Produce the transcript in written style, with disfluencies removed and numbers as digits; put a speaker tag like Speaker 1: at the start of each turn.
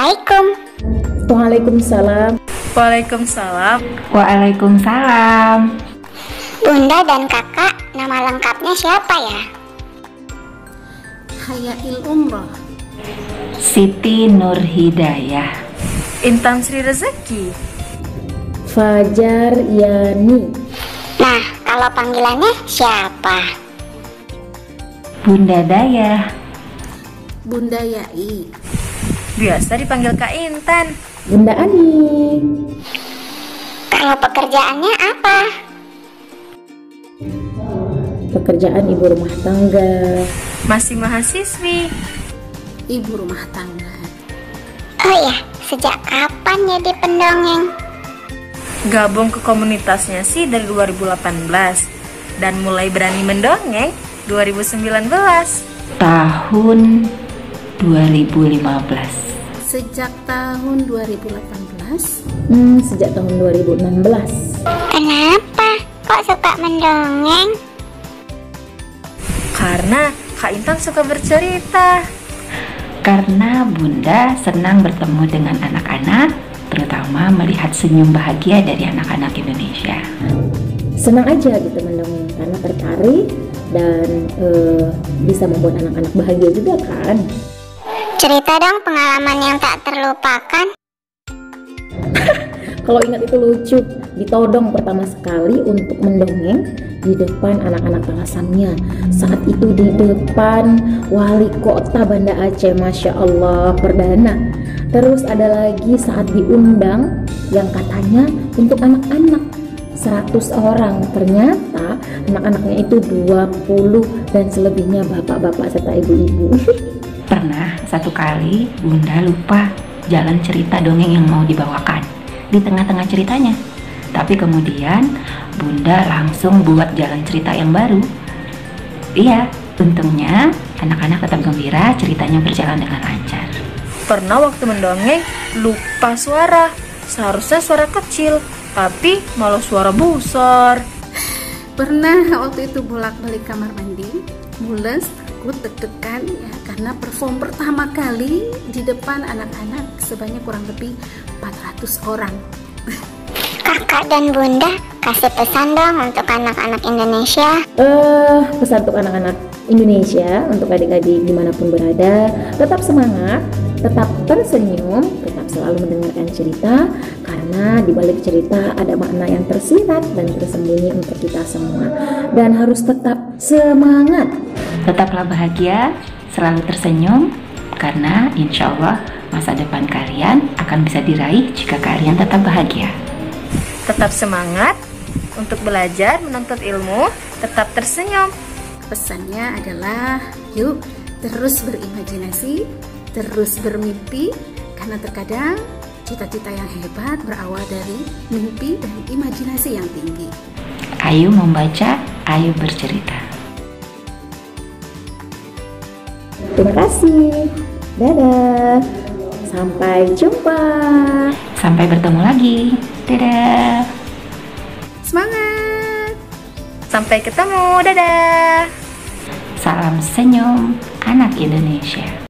Speaker 1: Assalamualaikum.
Speaker 2: Waalaikumsalam.
Speaker 3: Waalaikumsalam.
Speaker 4: Waalaikumsalam.
Speaker 1: Bunda dan kakak, nama lengkapnya siapa ya?
Speaker 5: Hayail Umroh.
Speaker 4: Siti Nur Hidayah.
Speaker 3: Intan Sri Rezeki.
Speaker 2: Fajar Yani.
Speaker 1: Nah, kalau panggilannya siapa?
Speaker 4: Bunda Dayah.
Speaker 5: Bunda Yai.
Speaker 3: Biasa dipanggil Kak Intan.
Speaker 2: Bunda Ani.
Speaker 1: Kalau pekerjaannya apa?
Speaker 2: Pekerjaan ibu rumah tangga.
Speaker 3: Masih mahasiswi.
Speaker 5: Ibu rumah tangga.
Speaker 1: Oh ya, sejak kapan jadi pendongeng?
Speaker 3: Gabung ke komunitasnya sih dari 2018 dan mulai berani mendongeng 2019.
Speaker 4: Tahun 2015.
Speaker 5: Sejak tahun 2018.
Speaker 2: Sejak tahun 2016.
Speaker 1: Kenapa kok suka mendongeng?
Speaker 3: Karena Kak Intan suka bercerita.
Speaker 4: Karena Bunda senang bertemu dengan anak-anak, terutama melihat senyum bahagia dari anak-anak Indonesia.
Speaker 2: Senang aja gitu mendongeng karena tertarik dan bisa membuat anak-anak bahagia juga kan.
Speaker 1: Cerita dong pengalaman yang tak terlupakan.
Speaker 2: Kalau ingat itu lucu, ditodong pertama sekali untuk mendongeng di depan anak-anak alasannya. Saat itu di depan wali kota Banda Aceh, Masya Allah, perdana. Terus ada lagi saat diundang yang katanya untuk anak-anak 100 orang. Ternyata anak-anaknya itu 20 dan selebihnya bapak-bapak serta ibu-ibu.
Speaker 4: Pernah satu kali Bunda lupa jalan cerita dongeng yang mau dibawakan di tengah-tengah ceritanya. Tapi kemudian Bunda langsung buat jalan cerita yang baru. Iya, untungnya anak-anak tetap gembira, ceritanya berjalan dengan lancar.
Speaker 3: Pernah waktu mendongeng lupa suara. Seharusnya suara kecil, tapi malah suara besar.
Speaker 5: Pernah waktu itu bolak-balik kamar mandi, mules, takut, deg-degan ya, karena perform pertama kali di depan anak-anak sebanyak kurang lebih 400 orang.
Speaker 1: Kakak dan Bunda kasih pesan dong untuk anak-anak Indonesia.
Speaker 2: Pesan untuk anak-anak Indonesia, untuk adik-adik dimanapun berada, tetap semangat, tetap tersenyum, tetap selalu mendengarkan cerita, karena di balik cerita ada makna yang tersirat dan tersembunyi untuk kita semua. Dan harus tetap semangat.
Speaker 4: Tetaplah bahagia, selalu tersenyum, karena insya Allah masa depan kalian akan bisa diraih jika kalian tetap bahagia.
Speaker 3: Tetap semangat untuk belajar, menuntut ilmu, tetap tersenyum.
Speaker 5: Pesannya adalah yuk terus berimajinasi, terus bermimpi, karena terkadang cita-cita yang hebat berawal dari mimpi dan imajinasi yang tinggi.
Speaker 4: Ayo membaca, ayo bercerita.
Speaker 2: Terima kasih. Dadah. Sampai jumpa.
Speaker 4: Sampai bertemu lagi. Dadah.
Speaker 5: Semangat!
Speaker 3: Sampai ketemu, dadah.
Speaker 4: Salam senyum anak Indonesia.